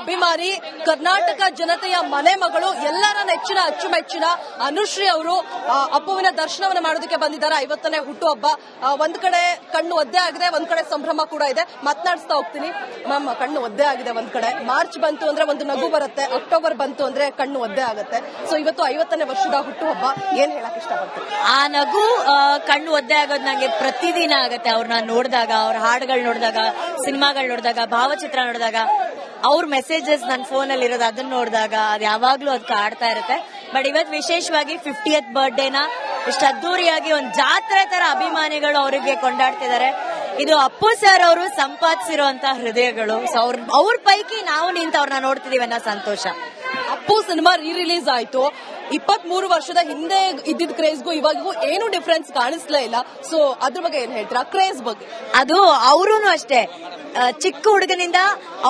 ಅಭಿಮಾನಿ, ಕರ್ನಾಟಕ ಜನತೆಯ ಮನೆ ಮಗಳು, ಎಲ್ಲರ ನೆಚ್ಚಿನ ಅಚ್ಚುಮೆಚ್ಚಿನ ಅನುಶ್ರೀ ಅವರು ಅಪ್ಪುವಿನ ದರ್ಶನವನ್ನ ಮಾಡೋದಕ್ಕೆ ಬಂದಿದ್ದಾರೆ. 50ನೇ ಹುಟ್ಟುಹಬ್ಬ. ಒಂದ್ ಕಡೆ ಕಣ್ಣು ಒದ್ದೆ ಆಗಿದೆ, ಒಂದ್ ಕಡೆ ಸಂಭ್ರಮ ಕೂಡ ಇದೆ. ಮಾತನಾಡಿಸ್ತಾ ಹೋಗ್ತೀನಿ ಮ್ಯಾಮ್. ಕಣ್ಣು ಒದ್ದೆ ಆಗಿದೆ ಒಂದ್ ಕಡೆ. ಮಾರ್ಚ್ ಬಂತು ಅಂದ್ರೆ ಒಂದು ನಗು ಬರುತ್ತೆ, ಅಕ್ಟೋಬರ್ ಬಂತು ಅಂದ್ರೆ ಕಣ್ಣು ಒದ್ದೆ ಆಗುತ್ತೆ. ಸೊ ಇವತ್ತು 50ನೇ ವರ್ಷದ ಹುಟ್ಟುಹಬ್ಬ, ಏನ್ ಹೇಳಕ್ ಇಷ್ಟಪಡ್ತೀನಿ? ಆ ನಗು ಕಣ್ಣು ಒದ್ದೆ ಆಗೋದು ನಂಗೆ ಪ್ರತಿದಿನ ಆಗತ್ತೆ. ಅವ್ರನ್ನ ನೋಡಿದಾಗ, ಅವ್ರ ಹಾಡುಗಳು ನೋಡಿದಾಗ, ಸಿನಿಮಾಗಳು ನೋಡಿದಾಗ, ಭಾವಚಿತ್ರ ನೋಡಿದಾಗ, ಅವ್ರ ಮೆಸೇಜಸ್ ನನ್ನ ಫೋನ್ ಅಲ್ಲಿ ಇರೋದು ಅದನ್ನ ನೋಡಿದಾಗ ಅದು ಯಾವಾಗ್ಲೂ ಅದು ಕಾಡ್ತಾ ಇರುತ್ತೆ. ಬಟ್ ಇವತ್ತು ವಿಶೇಷವಾಗಿ 50th ಬರ್ಡೇನ ಇಷ್ಟು ಅದ್ದೂರಿಯಾಗಿ ಒಂದು ಜಾತ್ರೆ ತರ ಅಭಿಮಾನಿಗಳು ಅವರಿಗೆ ಕೊಂಡಾಡ್ತಿದ್ದಾರೆ. ಇದು ಅಪ್ಪು ಸರ್ ಅವರು ಸಂಪಾದಿಸಿರುವಂತ ಹೃದಯಗಳು. ಸೊ ಅವ್ರ ಪೈಕಿ ನಾವು ನಿಂತು ಅವ್ರನ್ನ ನೋಡ್ತಿದೀವಿ ಅನ್ನೋ ಸಂತೋಷ. ಅಪ್ಪು ಸಿನಿಮಾ ರೀ ರಿಲೀಸ್ ಆಯ್ತು. 23 ವರ್ಷದ ಹಿಂದೆ ಇದ್ದಿದ್ ಕ್ರೇಜ್ಗೂ ಇವಾಗೂ ಏನು ಡಿಫ್ರೆನ್ಸ್ ಕಾಣಿಸ್ಲೇ ಇಲ್ಲ. ಸೊ ಅದ್ರ ಬಗ್ಗೆ ಏನ್ ಹೇಳ್ತೀರಾ, ಕ್ರೇಜ್ ಬಗ್ಗೆ? ಅದು ಅವರೂನು ಅಷ್ಟೇ, ಚಿಕ್ಕ ಹುಡುಗನಿಂದ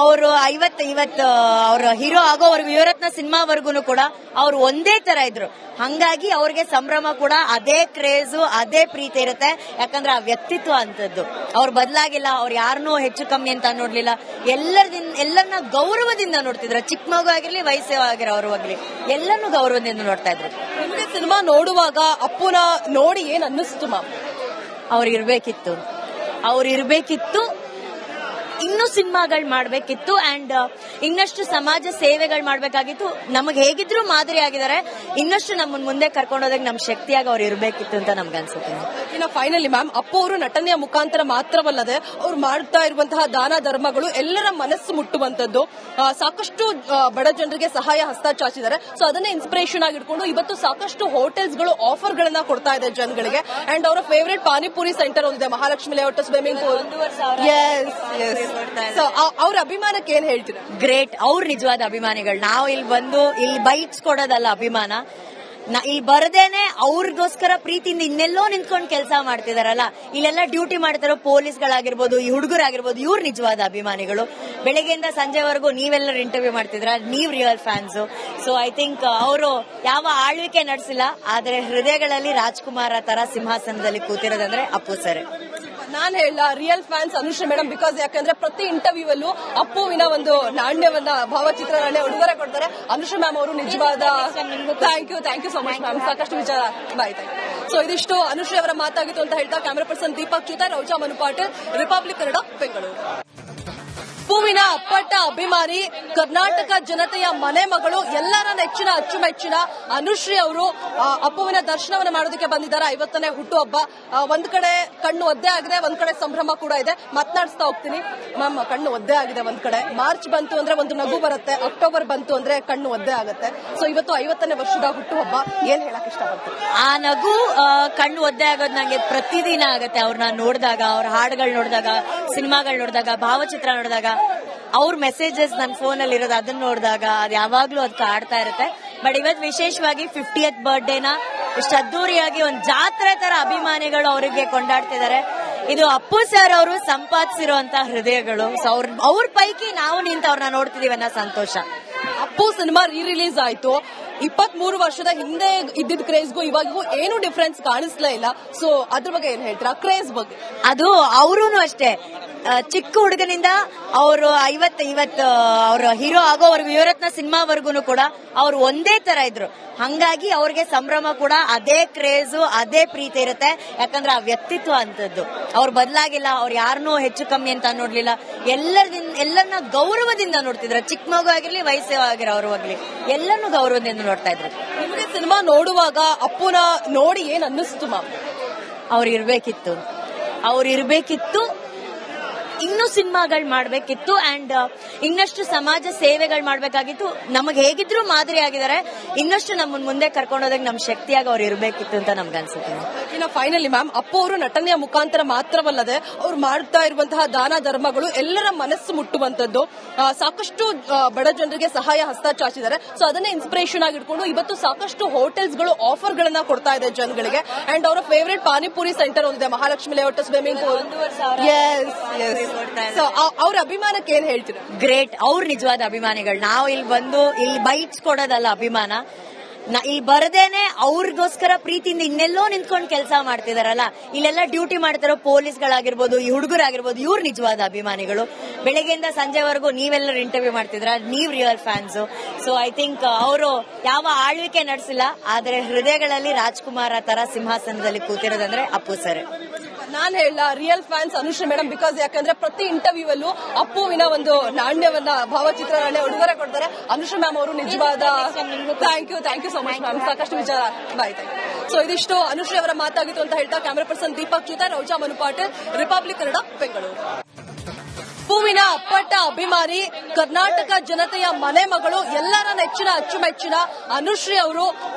ಅವರು ಇವತ್ತು ಅವ್ರ ಹೀರೋ ಆಗೋವರೆಗೂ, ಯುವರತ್ನ ಸಿನಿಮಾವರೆಗೂ ಕೂಡ ಅವ್ರು ಒಂದೇ ತರ ಇದ್ರು. ಹಂಗಾಗಿ ಅವ್ರಿಗೆ ಸಂಭ್ರಮ ಕೂಡ ಅದೇ ಕ್ರೇಜು, ಅದೇ ಪ್ರೀತಿ ಇರುತ್ತೆ. ಯಾಕಂದ್ರೆ ಆ ವ್ಯಕ್ತಿತ್ವ ಅಂತದ್ದು ಅವ್ರು ಬದಲಾಗಿಲ್ಲ. ಅವ್ರು ಯಾರನ್ನೂ ಹೆಚ್ಚು ಕಮ್ಮಿ ಅಂತ ನೋಡ್ಲಿಲ್ಲ. ಎಲ್ಲರನ್ನ ಗೌರವದಿಂದ ನೋಡ್ತಿದ್ರು. ಚಿಕ್ಕ ಮಗು ಆಗಿರ್ಲಿ, ವಯಸ್ಸೇ ಆಗಿರೋರ್ವಾಗ್ಲಿ, ಎಲ್ಲರನ್ನೂ ಗೌರವದಿಂದ ನೋಡ್ತಾ ಇದ್ರು. ನಿಮಗೆ ಸಿನಿಮಾ ನೋಡುವಾಗ ಅಪ್ಪುನ ನೋಡಿ ಏನ್ ಅನ್ನಿಸ್ತು ಮ್ಯಾಮ್? ಅವ್ರಿರ್ಬೇಕಿತ್ತು, ಇನ್ನೂ ಸಿನಿಮಾಗಳು ಮಾಡ್ಬೇಕಿತ್ತು, ಅಂಡ್ ಇನ್ನಷ್ಟು ಸಮಾಜ ಸೇವೆಗಳು ಮಾಡ್ಬೇಕಾಗಿತ್ತು. ನಮಗೆ ಹೇಗಿದ್ರು ಮಾದರಿ ಆಗಿದ್ದಾರೆ. ಇನ್ನಷ್ಟು ನಮ್ಮನ್ನ ಮುಂದೆ ಕರ್ಕೊಂಡೋದಾಗ ನಮ್ ಶಕ್ತಿಯಾಗಿ ಅವ್ರು ಇರ್ಬೇಕಿತ್ತು ಅಂತ ನಮ್ಗೆ ಅನ್ಸುತ್ತೆ. ಇನ್ನು ಫೈನಲಿ ಮ್ಯಾಮ್, ಅಪ್ಪು ಅವರು ನಟನೆಯ ಮುಖಾಂತರ ಮಾತ್ರವಲ್ಲದೆ ಅವ್ರು ಮಾಡ್ತಾ ಇರುವಂತಹ ದಾನ ಧರ್ಮಗಳು ಎಲ್ಲರ ಮನಸ್ಸು ಮುಟ್ಟುವಂತದ್ದು. ಸಾಕಷ್ಟು ಬಡ ಜನರಿಗೆ ಸಹಾಯ ಹಸ್ತ ಚಾಚಿದ್ದಾರೆ. ಸೊ ಅದನ್ನೇ ಇನ್ಸ್ಪಿರೇಷನ್ ಆಗಿ ಇಟ್ಕೊಂಡು ಇವತ್ತು ಸಾಕಷ್ಟು ಹೋಟೆಲ್ಸ್ಗಳು ಆಫರ್ ಗಳನ್ನ ಕೊಡ್ತಾ ಇದೆ ಜನಗಳಿಗೆ. ಅಂಡ್ ಅವರ ಫೇವರೇಟ್ ಪಾನಿಪುರಿ ಸೆಂಟರ್ ಒಂದಿದೆ, ಮಹಾಲಕ್ಷ್ಮಿ ಲೇಔಟ್ ಸ್ವಿಮ್ಮಿಂಗ್ ಪೂಲ್. ಅವ್ರ ಅಭಿಮಾನಕ್ಕೆ ಏನ್ ಹೇಳ್ತೀರಾ? ಗ್ರೇಟ್. ಅವ್ರ ನಿಜವಾದ ಅಭಿಮಾನಿಗಳು. ನಾವು ಇಲ್ಲಿ ಬೈಟ್ಸ್ ಕೊಡೋದಲ್ಲ ಅಭಿಮಾನ. ಇಲ್ಲಿ ಬರದೇನೆ ಅವ್ರಿಗೋಸ್ಕರ ಪ್ರೀತಿಯಿಂದ ಇನ್ನೆಲ್ಲೋ ನಿಂತ್ಕೊಂಡು ಕೆಲಸ ಮಾಡ್ತಿದಾರಲ್ಲ, ಇಲ್ಲೆಲ್ಲ ಡ್ಯೂಟಿ ಮಾಡ್ತಾರೋ ಪೊಲೀಸ್ಗಳಾಗಿರ್ಬೋದು, ಈ ಹುಡುಗರಾಗಿರ್ಬೋದು, ಇವ್ರು ನಿಜವಾದ ಅಭಿಮಾನಿಗಳು. ಬೆಳಗ್ಗೆಯಿಂದ ಸಂಜೆವರೆಗೂ ನೀವೆಲ್ಲರೂ ಇಂಟರ್ವ್ಯೂ ಮಾಡ್ತಿದ್ರ, ನೀವ್ real fans. So I think ಅವರು ಯಾವ ಆಳ್ವಿಕೆ ನಡೆಸಿಲ್ಲ, ಆದ್ರೆ ಹೃದಯಗಳಲ್ಲಿ ರಾಜ್ಕುಮಾರ ತರ ಸಿಂಹಾಸನದಲ್ಲಿ ಕೂತಿರೋದಂದ್ರೆ ಅಪ್ಪು ಸರ್. ನಾನ್ ಹೇಳ real fans Anushree madam. Because ಯಾಕಂದ್ರೆ ಪ್ರತಿ ಇಂಟರ್ವ್ಯೂ ಅಲ್ಲೂ ಅಪ್ಪುವಿನ ಒಂದು ನಾಣ್ಯವನ್ನ, ಭಾವಚಿತ್ರಗಳನ್ನ ಉಡುಗೊರೆ ಕೊಡ್ತಾರೆ. ಅನುಶ್ರೀ ಮ್ಯಾಮ್ ಅವರು ನಿಜವಾದ thank you so much ma'am. ಸಾಕಷ್ಟು ವಿಚಾರ ಬಾಯ್ತು. ಸೊ ಇದಿಷ್ಟು ಅನುಶ್ರೀ ಅವರ ಮಾತಾಗಿತ್ತು ಅಂತ ಹೇಳ್ತಾ ಕ್ಯಾಮರಾ ಪರ್ಸನ್ ದೀಪಕ್ ಚೂತ, ರೌಜಾ ಮನು ಪಾಟೀಲ್, ರಿಪಬ್ಲಿಕ್ ಕನ್ನಡ, ಬೆಂಗಳೂರು. ಅಪ್ಪುವಿನ ಅಪ್ಪಟ ಅಭಿಮಾನಿ, ಕರ್ನಾಟಕ ಜನತೆಯ ಮನೆ ಮಗಳು, ಎಲ್ಲರ ನೆಚ್ಚಿನ ಅಚ್ಚುಮೆಚ್ಚಿನ ಅನುಶ್ರೀ ಅವರು ಅಪ್ಪುವಿನ ದರ್ಶನವನ್ನ ಮಾಡೋದಕ್ಕೆ ಬಂದಿದ್ದಾರೆ. 50ನೇ ಹುಟ್ಟುಹಬ್ಬ. ಒಂದ್ ಕಡೆ ಕಣ್ಣು ಒದ್ದೆ ಆಗಿದೆ, ಒಂದ್ ಕಡೆ ಸಂಭ್ರಮ ಕೂಡ ಇದೆ. ಮಾತನಾಡಿಸ್ತಾ ಹೋಗ್ತೀನಿ ಮ್ಯಾಮ್. ಕಣ್ಣು ಒದ್ದೆ ಆಗಿದೆ ಒಂದ್ ಕಡೆ. ಮಾರ್ಚ್ ಬಂತು ಅಂದ್ರೆ ಒಂದು ನಗು ಬರುತ್ತೆ, ಅಕ್ಟೋಬರ್ ಬಂತು ಅಂದ್ರೆ ಕಣ್ಣು ಒದ್ದೆ ಆಗುತ್ತೆ. ಸೊ ಇವತ್ತು 50ನೇ ವರ್ಷದ ಹುಟ್ಟುಹಬ್ಬ, ಏನ್ ಹೇಳಕ್ ಇಷ್ಟಪಡ್ತೀನಿ? ಆ ನಗು ಕಣ್ಣು ಒದ್ದೆ ಆಗೋದು ನಂಗೆ ಪ್ರತಿದಿನ ಆಗತ್ತೆ. ಅವ್ರನ್ನ ನೋಡಿದಾಗ, ಅವ್ರ ಹಾಡುಗಳು ನೋಡಿದಾಗ, ಸಿನಿಮಾಗಳು ನೋಡಿದಾಗ, ಭಾವಚಿತ್ರ ನೋಡಿದಾಗ, ಅವ್ರ ಮೆಸೇಜಸ್ ನನ್ನ ಫೋನ್ ಅಲ್ಲಿ ಇರೋದು ಅದನ್ನ ನೋಡಿದಾಗ ಅದು ಯಾವಾಗ್ಲೂ ಅದು ಕಾಡ್ತಾ ಇರುತ್ತೆ. ಬಟ್ ಇವತ್ತು ವಿಶೇಷವಾಗಿ 50th ಬರ್ಡೇನ ಇಷ್ಟು ಅದ್ದೂರಿಯಾಗಿ ಒಂದು ಜಾತ್ರೆ ತರ ಅಭಿಮಾನಿಗಳು ಅವರಿಗೆ ಕೊಂಡಾಡ್ತಿದ್ದಾರೆ. ಇದು ಅಪ್ಪು ಸರ್ ಅವರು ಸಂಪಾದಿಸಿರುವಂತ ಹೃದಯಗಳು. ಸೊ ಅವ್ರ ಪೈಕಿ ನಾವು ನಿಂತು ಅವ್ರನ್ನ ನೋಡ್ತಿದೀವಿ ಅನ್ನೋ ಸಂತೋಷ. ಅಪ್ಪು ಸಿನಿಮಾ ರೀ ರಿಲೀಸ್ ಆಯ್ತು. 23 ವರ್ಷದ ಹಿಂದೆ ಇದ್ದಿದ್ ಕ್ರೇಜ್ಗೂ ಇವಾಗೂ ಏನು ಡಿಫ್ರೆನ್ಸ್ ಕಾಣಿಸ್ಲೇ ಇಲ್ಲ. ಸೊ ಅದ್ರ ಬಗ್ಗೆ ಏನ್ ಹೇಳ್ತೀರಾ, ಕ್ರೇಜ್ ಬಗ್ಗೆ? ಅದು ಅವರೂನು ಅಷ್ಟೇ, ಚಿಕ್ಕ ಹುಡುಗನಿಂದ ಅವರು ಅವ್ರ ಹೀರೋ ಆಗೋವರೆಗೂ, ಯುವರತ್ನ ಸಿನಿಮಾವರೆಗೂ ಕೂಡ ಅವ್ರು ಒಂದೇ ತರ ಇದ್ರು. ಹಂಗಾಗಿ ಅವ್ರಿಗೆ ಸಂಭ್ರಮ ಕೂಡ ಅದೇ ಕ್ರೇಜು, ಅದೇ ಪ್ರೀತಿ ಇರುತ್ತೆ. ಯಾಕಂದ್ರೆ ಆ ವ್ಯಕ್ತಿತ್ವ ಅಂತದ್ದು ಅವ್ರು ಬದಲಾಗಿಲ್ಲ. ಅವ್ರು ಯಾರನ್ನೂ ಹೆಚ್ಚು ಕಮ್ಮಿ ಅಂತ ನೋಡ್ಲಿಲ್ಲ. ಎಲ್ಲರನ್ನ ಗೌರವದಿಂದ ನೋಡ್ತಿದ್ರು. ಚಿಕ್ಕ ಮಗು ಆಗಿರ್ಲಿ, ವಯಸ್ಸೇ ಆಗಿರೋರ್ವಾಗ್ಲಿ, ಎಲ್ಲರನ್ನೂ ಗೌರವದಿಂದ ನೋಡ್ತಾ ಇದ್ರು. ನಿಮಗೆ ಸಿನಿಮಾ ನೋಡುವಾಗ ಅಪ್ಪುನ ನೋಡಿ ಏನ್ ಅನ್ನಿಸ್ತು ಮ್ಯಾಮ್? ಅವ್ರಿರ್ಬೇಕಿತ್ತು, ಇನ್ನೂ ಸಿನಿಮಾಗಳು ಮಾಡ್ಬೇಕಿತ್ತು, ಅಂಡ್ ಇನ್ನಷ್ಟು ಸಮಾಜ ಸೇವೆಗಳು ಮಾಡ್ಬೇಕಾಗಿತ್ತು. ನಮಗೆ ಹೇಗಿದ್ರು ಮಾದರಿ ಆಗಿದ್ದಾರೆ. ಇನ್ನಷ್ಟು ನಮ್ಮನ್ನ ಮುಂದೆ ಕರ್ಕೊಂಡೋದಾಗ ನಮ್ ಶಕ್ತಿಯಾಗಿ ಅವ್ರು ಇರ್ಬೇಕಿತ್ತು ಅಂತ ನಮ್ಗೆ ಅನ್ಸುತ್ತೆ. ಇನ್ನು ಫೈನಲಿ ಮ್ಯಾಮ್, ಅಪ್ಪು ಅವರು ನಟನೆಯ ಮುಖಾಂತರ ಮಾತ್ರವಲ್ಲದೆ ಅವ್ರು ಮಾಡ್ತಾ ಇರುವಂತಹ ದಾನ ಧರ್ಮಗಳು ಎಲ್ಲರ ಮನಸ್ಸು ಮುಟ್ಟುವಂತದ್ದು. ಸಾಕಷ್ಟು ಬಡ ಜನರಿಗೆ ಸಹಾಯ ಹಸ್ತ ಚಾಚಿದ್ದಾರೆ. ಸೊ ಅದನ್ನೇ ಇನ್ಸ್ಪಿರೇಷನ್ ಆಗಿ ಇಟ್ಕೊಂಡು ಇವತ್ತು ಸಾಕಷ್ಟು ಹೋಟೆಲ್ಸ್ಗಳು ಆಫರ್ ಗಳನ್ನ ಕೊಡ್ತಾ ಇದೆ ಜನಗಳಿಗೆ. ಅಂಡ್ ಅವರ ಫೇವರೇಟ್ ಪಾನಿಪುರಿ ಸೆಂಟರ್ ಒಂದಿದೆ, Mahalakshmi layout swimming pool. So ಅವ್ರ ಅಭಿಮಾನಕ್ಕೆ ಏನ್ ಹೇಳ್ತೀರಾ? ಗ್ರೇಟ್. ಅವ್ರ ನಿಜವಾದ ಅಭಿಮಾನಿಗಳು. ನಾವು ಇಲ್ಲಿ ಬೈಟ್ಸ್ ಕೊಡೋದಲ್ಲ ಅಭಿಮಾನ. ಇಲ್ಲಿ ಬರದೇನೆ ಅವ್ರಿಗೋಸ್ಕರ ಪ್ರೀತಿಯಿಂದ ಇನ್ನೆಲ್ಲೋ ನಿಂತ್ಕೊಂಡು ಕೆಲಸ ಮಾಡ್ತಿದಾರಲ್ಲ, ಇಲ್ಲೆಲ್ಲ ಡ್ಯೂಟಿ ಮಾಡ್ತಿರೋ ಪೊಲೀಸ್ಗಳಾಗಿರ್ಬೋದು, ಈ ಹುಡುಗರಾಗಿರ್ಬೋದು, ಇವ್ರು ನಿಜವಾದ ಅಭಿಮಾನಿಗಳು. ಬೆಳಗ್ಗೆಯಿಂದ ಸಂಜೆವರೆಗೂ ನೀವೆಲ್ಲರೂ ಇಂಟರ್ವ್ಯೂ ಮಾಡ್ತಿದ್ರ, ನೀವ್ real fans. So I think ಅವರು ಯಾವ ಆಳ್ವಿಕೆ ನಡೆಸಿಲ್ಲ, ಆದ್ರೆ ಹೃದಯಗಳಲ್ಲಿ ರಾಜ್ಕುಮಾರ್ ತರ ಸಿಂಹಾಸನದಲ್ಲಿ ಕೂತಿರೋದಂದ್ರೆ ಅಪ್ಪು ಸರ್. ನಾನ್ ಹೇಳ real fans Anushree madam, because ಯಾಕಂದ್ರೆ ಪ್ರತಿ ಇಂಟರ್ವ್ಯೂ ಅಲ್ಲೂ ಅಪ್ಪುವಿನ ಒಂದು ನಾಣ್ಯವನ್ನ ಭಾವಚಿತ್ರಗಳನ್ನೇ ಉಡುಗೊರೆ ಕೊಡ್ತಾರೆ. ಅನುಶ್ರೀ ಮ್ಯಾಮ್ ಅವರು ನಿಜವಾದ thank you so much ma'am. ಸಾಕಷ್ಟು ವಿಚಾರ ಬಾಯ್. ಸೊ ಇದಿಷ್ಟು ಅನುಶ್ರೀ ಅವರ ಮಾತಾಗಿತ್ತು ಅಂತ ಹೇಳ್ತಾ ಕ್ಯಾಮರಾ ಪರ್ಸನ್ ದೀಪಕ್ ಜೊತೆ ರೌಜಾ ಮನುಪಾಟೀಲ್, ರಿಪಬ್ಲಿಕ್ ಕನ್ನಡ, ಬೆಂಗಳೂರು. ಅಪ್ಪುವಿನ ಅಪ್ಪಟ ಅಭಿಮಾನಿ, ಕರ್ನಾಟಕ ಜನತೆಯ ಮನೆ ಮಗಳು, ಎಲ್ಲರ ನೆಚ್ಚಿನ ಅಚ್ಚುಮೆಚ್ಚಿನ ಅನುಶ್ರೀ ಅವರು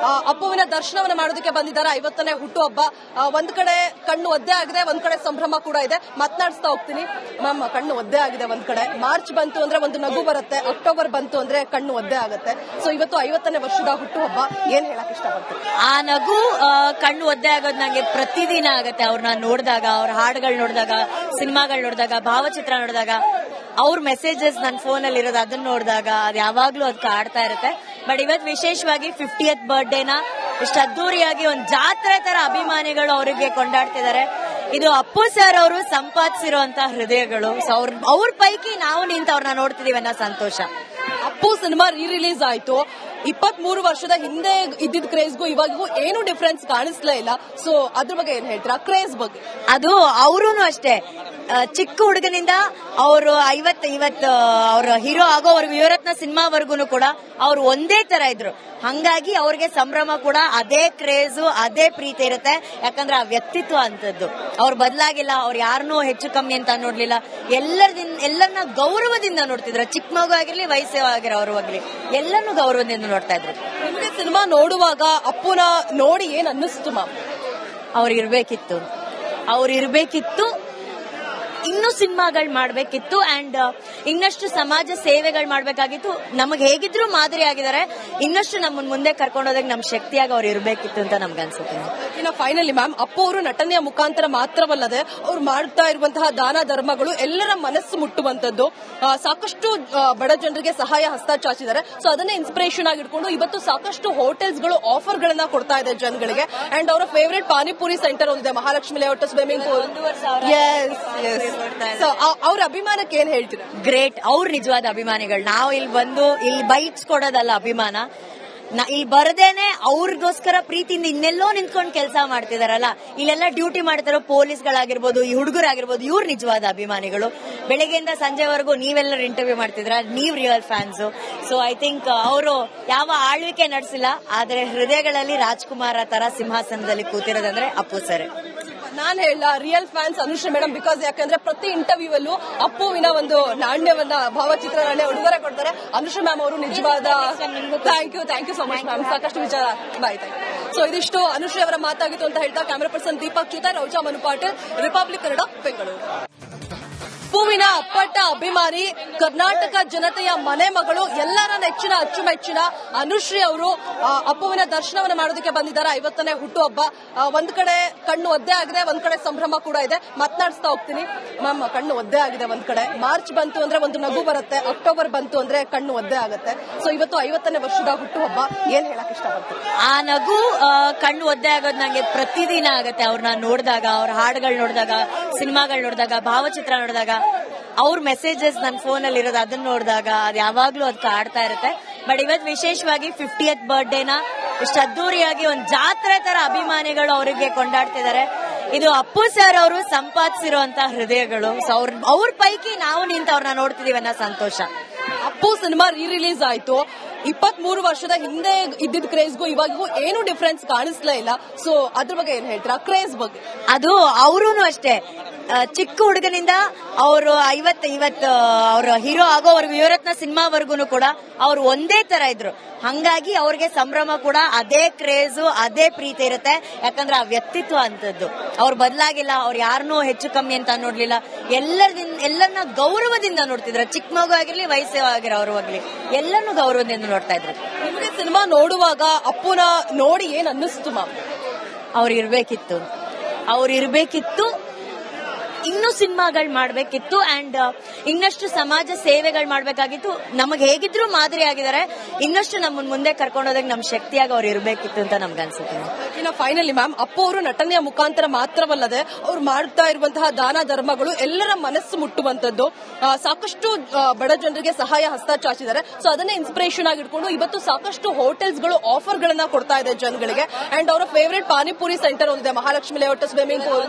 ಅಪ್ಪುವಿನ ದರ್ಶನವನ್ನ ಮಾಡೋದಕ್ಕೆ ಬಂದಿದ್ದಾರೆ. 50ನೇ ಹುಟ್ಟುಹಬ್ಬ. ಒಂದ್ ಕಡೆ ಕಣ್ಣು ಒದ್ದೆ ಆಗಿದೆ, ಒಂದ್ ಕಡೆ ಸಂಭ್ರಮ ಕೂಡ ಇದೆ. ಮಾತನಾಡಿಸ್ತಾ ಹೋಗ್ತೀನಿ ಮ್ಯಾಮ್. ಕಣ್ಣು ಒದ್ದೆ ಆಗಿದೆ ಒಂದ್ ಕಡೆ. ಮಾರ್ಚ್ ಬಂತು ಅಂದ್ರೆ ಒಂದು ನಗು ಬರುತ್ತೆ, ಅಕ್ಟೋಬರ್ ಬಂತು ಅಂದ್ರೆ ಕಣ್ಣು ಒದ್ದೆ ಆಗುತ್ತೆ. ಸೊ ಇವತ್ತು 50ನೇ ವರ್ಷದ ಹುಟ್ಟುಹಬ್ಬ, ಏನ್ ಹೇಳಕ್ ಇಷ್ಟಪಡ್ತೀನಿ? ಆ ನಗು ಕಣ್ಣು ಒದ್ದೆ ಆಗೋದು ನಂಗೆ ಪ್ರತಿದಿನ ಆಗತ್ತೆ. ಅವ್ರನ್ನ ನೋಡಿದಾಗ, ಅವ್ರ ಹಾಡುಗಳು ನೋಡಿದಾಗ, ಸಿನಿಮಾಗಳು ನೋಡಿದಾಗ, ಭಾವಚಿತ್ರ ನೋಡಿದಾಗ, ಅವ್ರ ಮೆಸೇಜಸ್ ನನ್ನ ಫೋನ್ ಅಲ್ಲಿ ಇರೋದು, ಅದನ್ನ ನೋಡಿದಾಗ ಅದು ಯಾವಾಗ್ಲೂ ಅದು ಕಾಡ್ತಾ ಇರುತ್ತೆ. ಬಟ್ ಇವತ್ತು ವಿಶೇಷವಾಗಿ 50th ಬರ್ಡೇನ ಇಷ್ಟು ಅದ್ದೂರಿಯಾಗಿ ಒಂದು ಜಾತ್ರೆ ತರ ಅಭಿಮಾನಿಗಳು ಅವರಿಗೆ ಕೊಂಡಾಡ್ತಿದ್ದಾರೆ. ಇದು ಅಪ್ಪು ಸರ್ ಅವರು ಸಂಪಾದಿಸಿರುವಂತ ಹೃದಯಗಳು. ಸೊ ಅವ್ರ ಪೈಕಿ ನಾವು ನಿಂತು ಅವ್ರನ್ನ ನೋಡ್ತಿದೀವಿ ಅನ್ನೋ ಸಂತೋಷ. ಅಪ್ಪು ಸಿನಿಮಾ ರಿಲೀಸ್ ಆಯ್ತು. 23 ವರ್ಷದ ಹಿಂದೆ ಇದ್ದಿದ್ ಕ್ರೇಜ್ಗೂ ಇವಾಗೂ ಏನು ಡಿಫರೆನ್ಸ್ ಕಾಣಿಸ್ಲೇ ಇಲ್ಲ. ಸೊ ಅದ್ರ ಬಗ್ಗೆ ಏನ್ ಹೇಳ್ತೀರಾ, ಕ್ರೇಜ್ ಬಗ್ಗೆ? ಅದು ಅವರೂನು ಅಷ್ಟೇ, ಚಿಕ್ಕ ಹುಡುಗನಿಂದ ಅವರು 50 ಅವ್ರ ಹೀರೋ ಆಗೋವರೆಗೂ, ಯುವರತ್ನ ಸಿನಿಮಾವರೆಗೂ ಕೂಡ ಅವ್ರು ಒಂದೇ ತರ ಇದ್ರು. ಹಂಗಾಗಿ ಅವ್ರಿಗೆ ಸಂಭ್ರಮ ಕೂಡ ಅದೇ ಕ್ರೇಜು, ಅದೇ ಪ್ರೀತಿ ಇರುತ್ತೆ. ಯಾಕಂದ್ರೆ ಆ ವ್ಯಕ್ತಿತ್ವ ಅಂತದ್ದು ಅವ್ರು ಬದಲಾಗಿಲ್ಲ. ಅವ್ರು ಯಾರನ್ನೂ ಹೆಚ್ಚು ಕಮ್ಮಿ ಅಂತ ನೋಡ್ಲಿಲ್ಲ. ಎಲ್ಲರನ್ನ ಗೌರವದಿಂದ ನೋಡ್ತಿದ್ರು. ಚಿಕ್ಕ ಮಗು ಆಗಿರ್ಲಿ, ವಯಸ್ಸೇ ಆಗಿರೋರ್ವಾಗ್ಲಿ, ಎಲ್ಲರನ್ನೂ ಗೌರವದಿಂದ ನೋಡ್ತಾ ಇದ್ರು. ನಿಮಗೆ ಸಿನಿಮಾ ನೋಡುವಾಗ ಅಪ್ಪುನ ನೋಡಿ ಏನ್ ಅನ್ನಿಸ್ತು ಮ್ಯಾಮ್? ಅವ್ರಿರ್ಬೇಕಿತ್ತು, ಇನ್ನೂ ಸಿನಿಮಾಗಳು ಮಾಡ್ಬೇಕಿತ್ತು, ಅಂಡ್ ಇನ್ನಷ್ಟು ಸಮಾಜ ಸೇವೆಗಳು ಮಾಡ್ಬೇಕಾಗಿತ್ತು. ನಮಗೆ ಹೇಗಿದ್ರು ಮಾದರಿ ಆಗಿದ್ದಾರೆ. ಇನ್ನಷ್ಟು ನಮ್ಮನ್ನ ಮುಂದೆ ಕರ್ಕೊಂಡೋದಾಗ ನಮ್ ಶಕ್ತಿಯಾಗಿ ಅವ್ರು ಇರ್ಬೇಕಿತ್ತು ಅಂತ ನಮ್ಗೆ ಅನ್ಸುತ್ತೆ. ಇನ್ನು ಫೈನಲಿ ಮ್ಯಾಮ್, ಅಪ್ಪು ಅವರು ನಟನೆಯ ಮುಖಾಂತರ ಮಾತ್ರವಲ್ಲದೆ ಅವ್ರು ಮಾಡ್ತಾ ಇರುವಂತಹ ದಾನ ಧರ್ಮಗಳು ಎಲ್ಲರ ಮನಸ್ಸು ಮುಟ್ಟುವಂತದ್ದು. ಸಾಕಷ್ಟು ಬಡ ಜನರಿಗೆ ಸಹಾಯ ಹಸ್ತ ಚಾಚಿದ್ದಾರೆ. ಸೊ ಅದನ್ನೇ ಇನ್ಸ್ಪಿರೇಷನ್ ಆಗಿ ಇಟ್ಕೊಂಡು ಇವತ್ತು ಸಾಕಷ್ಟು ಹೋಟೆಲ್ಸ್ಗಳು ಆಫರ್ ಗಳನ್ನ ಕೊಡ್ತಾ ಇದೆ ಜನಗಳಿಗೆ. ಅಂಡ್ ಅವರ ಫೇವರೇಟ್ ಪಾನಿಪುರಿ ಸೆಂಟರ್ ಒಂದಿದೆ, ಮಹಾಲಕ್ಷ್ಮಿ ಲೇಔಟ್, ಸ್ವಿಮ್ಮಿಂಗ್ ಪೂಲ್. ಅವ್ರ ಅಭಿಮಾನಕ್ಕೆ ಏನ್ ಹೇಳ್ತೀರಾ? ಗ್ರೇಟ್. ಅವ್ರು ನಿಜವಾದ ಅಭಿಮಾನಿಗಳು. ನಾವು ಇಲ್ಲಿ ಬೈಟ್ಸ್ ಕೊಡೋದಲ್ಲ ಅಭಿಮಾನ. ಇಲ್ಲಿ ಬರದೇನೆ ಅವ್ರಿಗೋಸ್ಕರ ಪ್ರೀತಿಯಿಂದ ಇನ್ನೆಲ್ಲೋ ನಿಂತ್ಕೊಂಡು ಕೆಲಸ ಮಾಡ್ತಿದಾರಲ್ಲ, ಇಲ್ಲೆಲ್ಲ ಡ್ಯೂಟಿ ಮಾಡ್ತಿರೋ ಪೊಲೀಸ್ಗಳಾಗಿರ್ಬೋದು, ಈ ಹುಡುಗರಾಗಿರ್ಬೋದು, ಇವ್ರು ನಿಜವಾದ ಅಭಿಮಾನಿಗಳು. ಬೆಳಗ್ಗೆಯಿಂದ ಸಂಜೆವರೆಗೂ ನೀವೆಲ್ಲರೂ ಇಂಟರ್ವ್ಯೂ ಮಾಡ್ತಿದ್ರ, ನೀವ್ real fans. So I think ಅವರು ಯಾವ ಆಳ್ವಿಕೆ ನಡೆಸಿಲ್ಲ, ಆದ್ರೆ ಹೃದಯಗಳಲ್ಲಿ ರಾಜ್ಕುಮಾರ್ ತರ ಸಿಂಹಾಸನದಲ್ಲಿ ಕೂತಿರೋದಂದ್ರೆ ಅಪ್ಪು ಸರ್. ನಾನ್ ಹೇಳ real fans Anushree madam, because ಯಾಕಂದ್ರೆ ಪ್ರತಿ ಇಂಟರ್ವ್ಯೂ ಅಲ್ಲೂ ಅಪ್ಪುವಿನ ಒಂದು ನಾಣ್ಯವನ್ನ ಭಾವಚಿತ್ರಗಳನ್ನೇ ಉಡುಗೊರೆ ಕೊಡ್ತಾರೆ. ಅನುಶ್ರೀ ಮ್ಯಾಮ್ ಅವರು ನಿಜವಾದ thank you so much ma'am. ಸಾಕಷ್ಟು ವಿಚಾರ ಬಾಯ್. ಸೊ ಇದಿಷ್ಟು ಅನುಶ್ರೀ ಅವರ ಮಾತಾಗಿತ್ತು ಅಂತ ಹೇಳ್ತಾ ಕ್ಯಾಮರಾ ಪರ್ಸನ್ ದೀಪಕ್ ಜೊತೆ ರೌಜಾ ಮನುಪಾಟೀಲ್, ರಿಪಬ್ಲಿಕ್ ಕನ್ನಡ, ಬೆಂಗಳೂರು. ಅಪ್ಪುವಿನ ಅಪ್ಪಟ ಅಭಿಮಾನಿ, ಕರ್ನಾಟಕ ಜನತೆಯ ಮನೆ ಮಗಳು, ಎಲ್ಲರ ನೆಚ್ಚಿನ ಅಚ್ಚುಮೆಚ್ಚಿನ ಅನುಶ್ರೀ ಅವರು ಅಪ್ಪುವಿನ ದರ್ಶನವನ್ನ ಮಾಡೋದಕ್ಕೆ ಬಂದಿದ್ದಾರೆ. 50ನೇ ಹುಟ್ಟುಹಬ್ಬ. ಒಂದ್ ಕಡೆ ಕಣ್ಣು ಒದ್ದೆ ಆಗಿದೆ, ಒಂದ್ ಕಡೆ ಸಂಭ್ರಮ ಕೂಡ ಇದೆ. ಮಾತನಾಡಿಸ್ತಾ ಹೋಗ್ತೀನಿ ಮ್ಯಾಮ್. ಕಣ್ಣು ಒದ್ದೆ ಆಗಿದೆ ಒಂದ್ ಕಡೆ. ಮಾರ್ಚ್ ಬಂತು ಅಂದ್ರೆ ಒಂದು ನಗು ಬರುತ್ತೆ, ಅಕ್ಟೋಬರ್ ಬಂತು ಅಂದ್ರೆ ಕಣ್ಣು ಒದ್ದೆ ಆಗುತ್ತೆ. ಸೊ ಇವತ್ತು 50ನೇ ವರ್ಷದ ಹುಟ್ಟುಹಬ್ಬ, ಏನ್ ಹೇಳಕ್ ಇಷ್ಟಪಡ್ತೀನಿ? ಆ ನಗು ಕಣ್ಣು ಒದ್ದೆ ಆಗೋದು ನಂಗೆ ಪ್ರತಿದಿನ ಆಗತ್ತೆ. ಅವ್ರನ್ನ ನೋಡಿದಾಗ, ಅವ್ರ ಹಾಡುಗಳು ನೋಡಿದಾಗ, ಸಿನಿಮಾಗಳು ನೋಡಿದಾಗ, ಭಾವಚಿತ್ರ ನೋಡಿದಾಗ, ಅವ್ರ ಮೆಸೇಜಸ್ ನನ್ನ ಫೋನ್ ಅಲ್ಲಿ ಇರೋದು, ಅದನ್ನ ನೋಡಿದಾಗ ಅದು ಯಾವಾಗ್ಲೂ ಅದು ಕಾಡ್ತಾ ಇರುತ್ತೆ. ಬಟ್ ಇವತ್ತು ವಿಶೇಷವಾಗಿ 50th ಬರ್ಡೇನ ಇಷ್ಟು ಅದ್ದೂರಿಯಾಗಿ ಒಂದು ಜಾತ್ರೆ ತರ ಅಭಿಮಾನಿಗಳು ಅವರಿಗೆ ಕೊಂಡಾಡ್ತಿದ್ದಾರೆ. ಇದು ಅಪ್ಪು ಸರ್ ಅವರು ಸಂಪಾದಿಸಿರುವಂತ ಹೃದಯಗಳು. ಸೊ ಅವ್ರ ಪೈಕಿ ನಾವು ನಿಂತು ಅವ್ರನ್ನ ನೋಡ್ತಿದೀವಿ ಅನ್ನೋ ಸಂತೋಷ. ಅಪ್ಪು ಸಿನಿಮಾ ರಿಲೀಸ್ ಆಯ್ತು. 23 ವರ್ಷದ ಹಿಂದೆ ಇದ್ದಿದ್ ಕ್ರೇಜ್ಗೂ ಇವಾಗೂ ಏನು ಡಿಫರೆನ್ಸ್ ಕಾಣಿಸ್ಲೇ ಇಲ್ಲ. ಸೊ ಅದ್ರ ಬಗ್ಗೆ ಏನ್ ಹೇಳ್ತೀರಾ, ಕ್ರೇಜ್ ಬಗ್ಗೆ? ಅದು ಅವರೂನು ಅಷ್ಟೇ, ಚಿಕ್ಕ ಹುಡುಗನಿಂದ ಅವರು 50 ಅವ್ರ ಹೀರೋ ಆಗೋವರೆಗೂ, ಯುವರತ್ನ ಸಿನಿಮಾವರೆಗೂ ಕೂಡ ಅವ್ರು ಒಂದೇ ತರ ಇದ್ರು. ಹಂಗಾಗಿ ಅವ್ರಿಗೆ ಸಂಭ್ರಮ ಕೂಡ ಅದೇ ಕ್ರೇಜು, ಅದೇ ಪ್ರೀತಿ ಇರುತ್ತೆ. ಯಾಕಂದ್ರೆ ಆ ವ್ಯಕ್ತಿತ್ವ ಅಂತದ್ದು ಅವ್ರು ಬದಲಾಗಿಲ್ಲ. ಅವ್ರು ಯಾರನ್ನೂ ಹೆಚ್ಚು ಕಮ್ಮಿ ಅಂತ ನೋಡ್ಲಿಲ್ಲ. ಎಲ್ಲರನ್ನ ಗೌರವದಿಂದ ನೋಡ್ತಿದ್ರು. ಚಿಕ್ಕ ಮಗು ಆಗಿರ್ಲಿ, ವಯಸ್ಸೇ ಆಗಿರೋರ್ವಾಗ್ಲಿ, ಎಲ್ಲರನ್ನೂ ಗೌರವದಿಂದ ನೋಡ್ತಾ ಇದ್ರು. ನಿಮಗೆ ಸಿನಿಮಾ ನೋಡುವಾಗ ಅಪ್ಪುನ ನೋಡಿ ಏನ್ ಅನ್ನಿಸ್ತು ಮ್ಯಾಮ್? ಅವ್ರಿರ್ಬೇಕಿತ್ತು, ಇನ್ನೂ ಸಿನಿಮಾಗಳು ಮಾಡ್ಬೇಕಿತ್ತು ಅಂಡ್ ಇನ್ನಷ್ಟು ಸಮಾಜ ಸೇವೆಗಳು ಮಾಡ್ಬೇಕಾಗಿತ್ತು. ನಮಗೆ ಹೇಗಿದ್ರು ಮಾದರಿ ಆಗಿದ್ದಾರೆ, ಇನ್ನಷ್ಟು ನಮ್ಮನ್ನ ಮುಂದೆ ಕರ್ಕೊಂಡೋದಾಗ ನಮ್ ಶಕ್ತಿಯಾಗಿ ಅವ್ರು ಇರಬೇಕಿತ್ತು ಅಂತ ನಮ್ಗೆ ಅನ್ಸುತ್ತೆ. ಇನ್ನು ಫೈನಲಿ ಮ್ಯಾಮ್, ಅಪ್ಪು ಅವರು ನಟನೆಯ ಮುಖಾಂತರ ಮಾತ್ರವಲ್ಲದೆ ಅವ್ರು ಮಾಡ್ತಾ ಇರುವಂತಹ ದಾನ ಧರ್ಮಗಳು ಎಲ್ಲರ ಮನಸ್ಸು ಮುಟ್ಟುವಂತದ್ದು. ಸಾಕಷ್ಟು ಬಡ ಜನರಿಗೆ ಸಹಾಯ ಹಸ್ತ ಚಾಚಿದ್ದಾರೆ. ಸೊ ಅದನ್ನೇ ಇನ್ಸ್ಪಿರೇಷನ್ ಆಗಿ ಇಟ್ಕೊಂಡು ಇವತ್ತು ಸಾಕಷ್ಟು ಹೋಟೆಲ್ಸ್ ಗಳು ಆಫರ್ ಗಳನ್ನ ಕೊಡ್ತಾ ಇದೆ ಜನಗಳಿಗೆ. ಅಂಡ್ ಅವರ ಫೇವರೇಟ್ ಪಾನಿಪುರಿ ಸೆಂಟರ್ ಒಂದಿದೆ, Mahalakshmi layout swimming pool.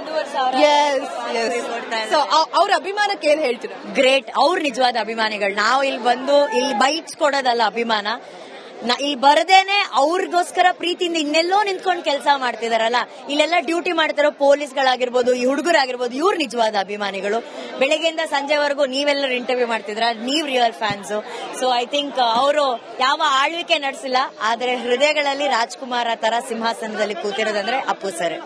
So ಅವ್ರ ಅಭಿಮಾನಕ್ಕೆ ಏನ್ ಹೇಳ್ತೀರಾ? ಗ್ರೇಟ್, ಅವ್ರ ನಿಜವಾದ ಅಭಿಮಾನಿಗಳು. ನಾವು ಇಲ್ಲಿ ಬಂದು ಇಲ್ಲಿ ಬೈಟ್ಸ್ ಕೊಡೋದಲ್ಲ ಅಭಿಮಾನ, ಇಲ್ಲಿ ಬರದೇನೆ ಅವ್ರಿಗೋಸ್ಕರ ಪ್ರೀತಿಯಿಂದ ಇನ್ನೆಲ್ಲೋ ನಿಂತ್ಕೊಂಡು ಕೆಲಸ ಮಾಡ್ತಿದಾರಲ್ಲ, ಇಲ್ಲೆಲ್ಲ ಡ್ಯೂಟಿ ಮಾಡ್ತಾರೋ ಪೊಲೀಸ್ಗಳಾಗಿರ್ಬೋದು, ಈ ಹುಡುಗರಾಗಿರ್ಬೋದು, ಇವ್ರು ನಿಜವಾದ ಅಭಿಮಾನಿಗಳು. ಬೆಳಗ್ಗೆಯಿಂದ ಸಂಜೆವರೆಗೂ ನೀವೆಲ್ಲರೂ ಇಂಟರ್ವ್ಯೂ ಮಾಡ್ತಿದ್ರ, ನೀವ್ real fans. So I think ಅವರು ಯಾವ ಆಳ್ವಿಕೆ ನಡೆಸಿಲ್ಲ, ಆದ್ರೆ ಹೃದಯಗಳಲ್ಲಿ ರಾಜ್ಕುಮಾರ ತರ ಸಿಂಹಾಸನದಲ್ಲಿ ಕೂತಿರೋದಂದ್ರೆ ಅಪ್ಪು ಸರ್.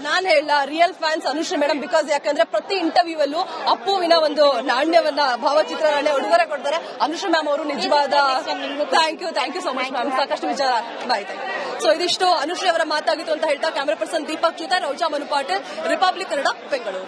ನಾನ್ ಹೇಳ real fans Anushree madam, because ಯಾಕಂದ್ರೆ ಪ್ರತಿ ಇಂಟರ್ವ್ಯೂ ಅಲ್ಲೂ ಅಪ್ಪುವಿನ ಒಂದು ನಾಣ್ಯವನ್ನ ಭಾವಚಿತ್ರಗಳನ್ನೇ ಉಡುಗೊರೆ ಕೊಡ್ತಾರೆ. ಅನುಶ್ರೀ ಮ್ಯಾಮ್ ಅವರು ನಿಜವಾದ thank you so much ma'am. ಸಾಕಷ್ಟು ವಿಚಾರ ಬಾಯ್. ಸೊ ಇದಿಷ್ಟು ಅನುಶ್ರೀ ಅವರ ಮಾತಾಗಿತ್ತು ಅಂತ ಹೇಳ್ತಾ ಕ್ಯಾಮರಾ ಪರ್ಸನ್ ದೀಪಕ್ ಜೊತೆ ರೌಜಾ ಮನುಪಾಟೀಲ್, ರಿಪಬ್ಲಿಕ್ ಕನ್ನಡ, ಬೆಂಗಳೂರು.